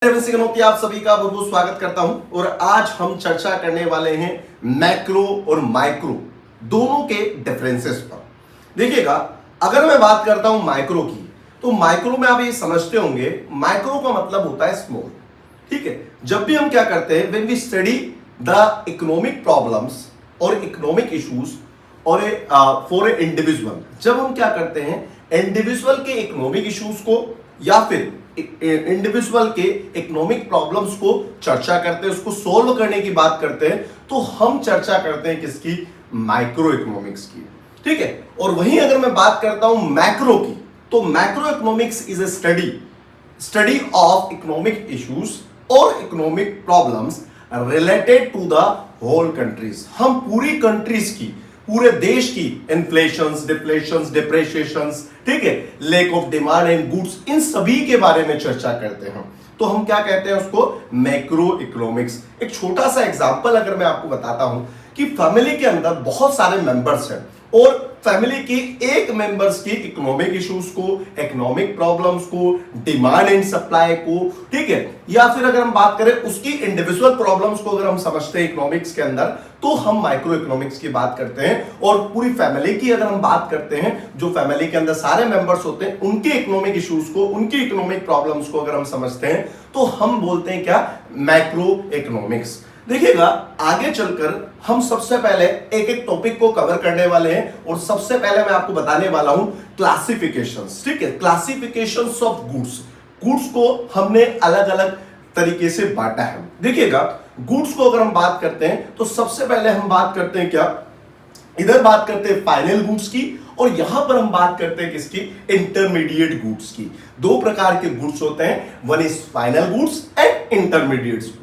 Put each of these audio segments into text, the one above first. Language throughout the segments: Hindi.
आप सभी का बहुत बहुत स्वागत करता हूं और आज हम चर्चा करने वाले हैं मैक्रो और माइक्रो दोनों के डिफरेंसेस पर। देखिएगा, अगर मैं बात करता हूं माइक्रो की, तो माइक्रो में आप ये समझते होंगे, माइक्रो का मतलब होता है स्मॉल। ठीक है, जब भी हम क्या करते हैं, when we study the economic problems और इकोनॉमिक इश्यूज और फॉर ए इंडिविजुअल, जब हम क्या करते हैं इंडिविजुअल के इकोनॉमिक इश्यूज को या फिर इंडिविजुअल के इकोनॉमिक प्रॉब्लम्स को चर्चा करते हैं, उसको सोल्व करने की बात करते हैं, तो हम चर्चा करते हैं किसकी? माइक्रो इकोनॉमिक्स की। ठीक है, और वहीं अगर मैं बात करता हूं मैक्रो की, तो macroeconomics is a study of economic issues और economic problems related to the whole countries. हम पूरी कंट्रीज की, पूरे देश की इन्फ्लेशंस, डिफ्लेशंस, डिप्रेशिएशंस, ठीक है, lack of demand and goods, इन सभी के बारे में चर्चा करते हैं। तो हम क्या कहते हैं उसको? Macro economics. एक छोटा सा एग्जांपल अगर मैं आपको बताता हूं कि फैमिली के अंदर बहुत सारे मेंबर्स हैं और फैमिली की एक मेंबर्स की इकोनॉमिक इश्यूज को, इकोनॉमिक प्रॉब्लम्स को, डिमांड एंड सप्लाई को, ठीक है, या फिर अगर हम बात करें उसकी इंडिविजुअल प्रॉब्लम्स को अगर हम समझते हैं इकोनॉमिक्स के अंदर, तो हम माइक्रो इकोनॉमिक्स की बात करते हैं। और पूरी फैमिली की अगर हम बात करते हैं, जो फैमिली के अंदर सारे मेंबर्स होते हैं, उनके इकोनॉमिक इश्यूज को, उनकी इकोनॉमिक प्रॉब्लम्स को अगर हम समझते हैं, तो हम बोलते हैं क्या? Macro economics. देखिएगा, आगे चलकर हम सबसे पहले एक एक टॉपिक को कवर करने वाले हैं और सबसे पहले मैं आपको बताने वाला हूं क्लासिफिकेशंस। ठीक है, क्लासिफिकेशंस ऑफ गुड्स। गुड्स को हमने अलग अलग तरीके से बांटा है। देखिएगा, गुड्स को अगर हम बात करते हैं तो सबसे पहले हम बात करते हैं क्या? इधर बात करते हैं फाइनल गुड्स की और यहां पर हम बात करते हैं किसकी? इंटरमीडिएट गुड्स की। दो प्रकार के गुड्स होते हैं, one is final goods and intermediate goods.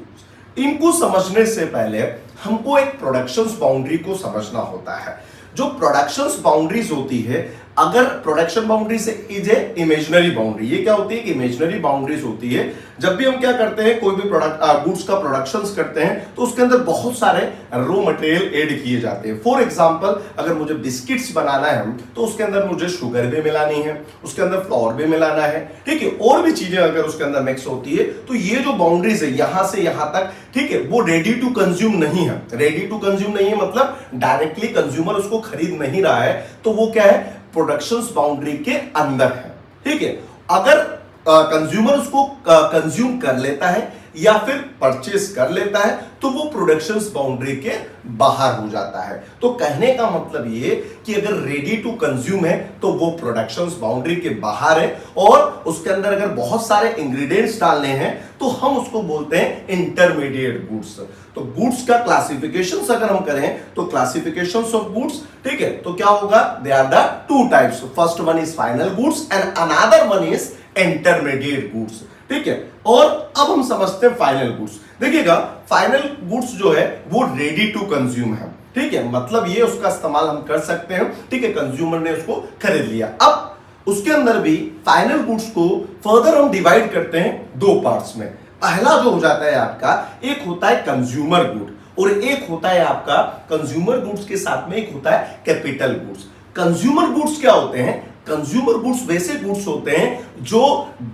इनको समझने से पहले हमको एक प्रोडक्शंस बाउंड्री को समझना होता है। जो प्रोडक्शंस बाउंड्रीज होती है, अगर प्रोडक्शन बाउंड्री से इज ए इमेजिनरी बाउंड्री, ये क्या होती है कि इमेजिनरी बाउंड्रीज होती है। जब भी हम क्या करते हैं, कोई भी प्रोडक्ट गुड्स का प्रोडक्शंस करते हैं, तो उसके अंदर बहुत सारे रॉ मटेरियल ऐड किए जाते हैं। फॉर एग्जांपल, अगर मुझे बिस्किट्स बनाना है तो उसके अंदर मुझे शुगर भी मिलानी है, उसके अंदर फ्लोर भी मिलाना है, ठीक है, और भी चीजें अगर उसके अंदर मिक्स होती है, तो ये जो बाउंड्रीज है यहां से यहां तक, ठीक है, वो रेडी टू कंज्यूम नहीं है। रेडी टू कंज्यूम नहीं है मतलब डायरेक्टली कंज्यूमर उसको खरीद नहीं रहा है, तो वो क्या है? प्रोडक्शंस बाउंड्री के अंदर है। ठीक है, अगर कंज्यूमर उसको कंज्यूम कर लेता है या फिर परचेस कर लेता है, तो वो प्रोडक्शंस बाउंड्री के बाहर हो जाता है। तो कहने का मतलब ये कि अगर रेडी टू कंज्यूम है तो वो प्रोडक्शंस बाउंड्री के बाहर है, और उसके अंदर अगर बहुत सारे इंग्रेडिएंट्स डालने हैं तो हम उसको बोलते हैं इंटरमीडिएट गुड्स। तो गुड्स का क्लासिफिकेशंस अगर हम करें तो क्लासिफिकेशंस ऑफ गुड्स, ठीक है, तो क्या होगा? They are the two types. First one is final goods and another one is intermediate goods. ठीक है, और अब हम समझते हैं फाइनल गुड्स। देखिएगा, फाइनल गुड्स जो है वो रेडी टू कंज्यूम है। ठीक है, मतलब ये उसका इस्तेमाल हम कर सकते हैं, ठीक है, कंज्यूमर ने उसको खरीद लिया। अब उसके अंदर भी फाइनल गुड्स को फर्दर हम डिवाइड करते हैं दो पार्ट्स में। पहला जो हो जाता है आपका, एक होता है कंज्यूमर गुड और एक होता है आपका कंज्यूमर गुड्स के साथ में एक होता है कैपिटल गुड्स। कंज्यूमर गुड्स क्या होते हैं? कंज्यूमर गुड्स वैसे गुड्स होते हैं जो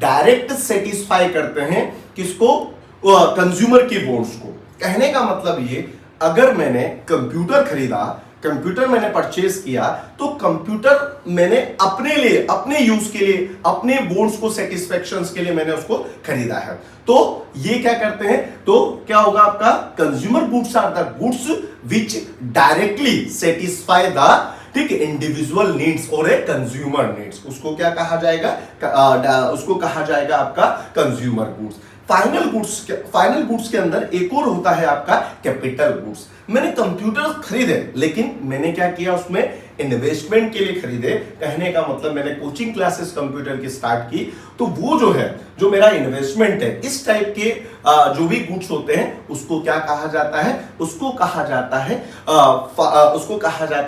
डायरेक्ट सेटिस्फाई करते हैं किसको? कंज्यूमर की वांट्स को। कहने का मतलब ये, अगर मैंने कंप्यूटर खरीदा, कंप्यूटर मैंने परचेज किया, तो कंप्यूटर मैंने अपने लिए, अपने यूज के लिए, अपने वांट्स को सेटिस्फैक्शंस के लिए मैंने उसको खरीदा है। तो ये क्या करते हैं? तो क्या होगा आपका? Consumer goods are the goods which directly satisfy the, ठीक है, इंडिविजुअल नीड्स और ए कंज्यूमर नीड्स। उसको क्या कहा जाएगा? उसको कहा जाएगा आपका कंज्यूमर गुड्स। फाइनल गुड्स के अंदर एक और होता है आपका कैपिटल गुड्स। मैंने कंप्यूटर खरीदे, लेकिन मैंने क्या किया? उसमें इन्वेस्टमेंट के लिए खरीदे। कहने का मतलब मैंने कोचिंग क्लासेस कंप्यूटर की स्टार्ट की, तो वो जो है, जो मेरा इन्वेस्टमेंट है, इस टाइप के जो भी गुड्स होते हैं उसको क्या कहा जाता है? उसको कहा जाता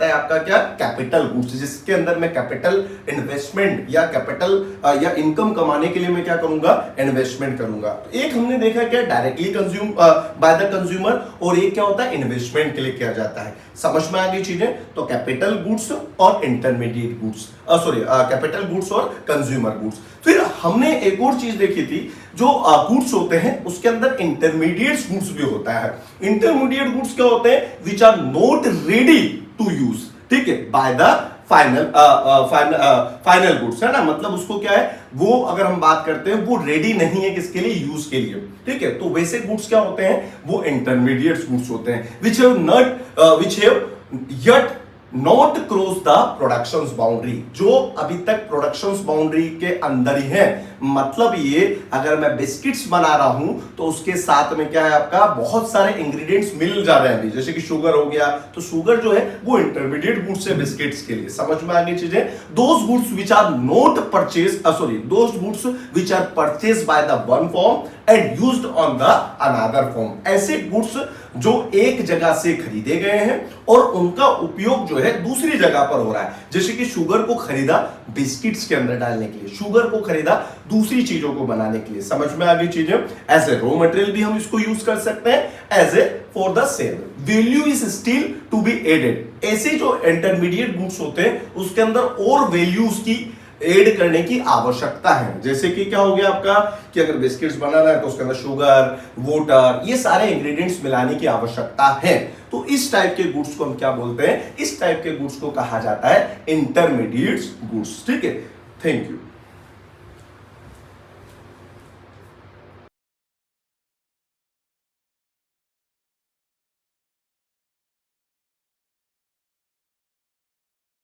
है आपका क्या? कैपिटल गुड्स, जिसके अंदर मैं कैपिटल इन्वेस्टमेंट या कैपिटल या इनकम कमाने के लिए मैं क्या करूंगा? इन्वेस्टमेंट करूंगा। तो एक हमने देखा क्या? Directly consume by the consumer, और एक क्या होता है? इन्वेस्टमेंट के लिए किया जाता है। समझ में आ गई चीजें? तो कैपिटल गुड्स और intermediate goods, sorry capital goods और कंज्यूमर गुड्स। फिर हमने एक और चीज देखी थी, जो गुड्स होते हैं उसके अंदर इंटरमीडिएट गुड्स भी होता है। इंटरमीडिएट गुड्स क्या होते हैं? Which are not ready to use, ठीक है, बाय द फाइनल गुड्स, है ना, मतलब उसको क्या है, वो अगर हम बात करते हैं वो रेडी नहीं है किसके लिए? यूज के लिए, ठीक है। तो वैसे गुड्स क्या होते हैं? वो इंटरमीडिएट गुड्स होते हैं, which have yet not cross the production boundary, जो अभी तक प्रोडक्शन बाउंड्री के अंदर ही है। मतलब ये, अगर मैं बिस्किट्स बना रहा हूं तो उसके साथ में क्या है आपका, बहुत सारे इंग्रेडिएंट्स मिल जा रहे हैं अभी, जैसे कि शुगर हो गया, तो शुगर जो है वो इंटरमीडिएट गुड्स है बिस्किट्स के लिए। समझ में आ गई चीजें? Those goods which are not purchase, sorry those goods which are purchase by the one form and used on the another form, ऐसे गुड्स जो एक जगह से खरीदे गए हैं और उनका उपयोग जो है दूसरी जगह पर हो रहा है। जैसे कि शुगर को खरीदा बिस्किट्स के अंदर डालने के लिए, शुगर को खरीदा दूसरी चीजों को बनाने के लिए। समझ में आ गई चीजें? एज ए रॉ मटेरियल भी हम इसको यूज कर सकते हैं, as a for the sale. Value is still to be added. ऐसे जो इंटरमीडिएट गुड्स होते हैं उसके अंदर और वैल्यूज की ऐड करने की आवश्यकता है। जैसे कि क्या हो गया आपका, कि अगर बिस्किट्स बनाना है तो उसके अंदर शुगर, वाटर, ये सारे इंग्रेडिएंट्स मिलाने की आवश्यकता है। तो इस टाइप के गुड्स को हम क्या बोलते हैं? इस टाइप के गुड्स को कहा जाता है इंटरमीडिएट गुड्स, ठीक है। Thank you.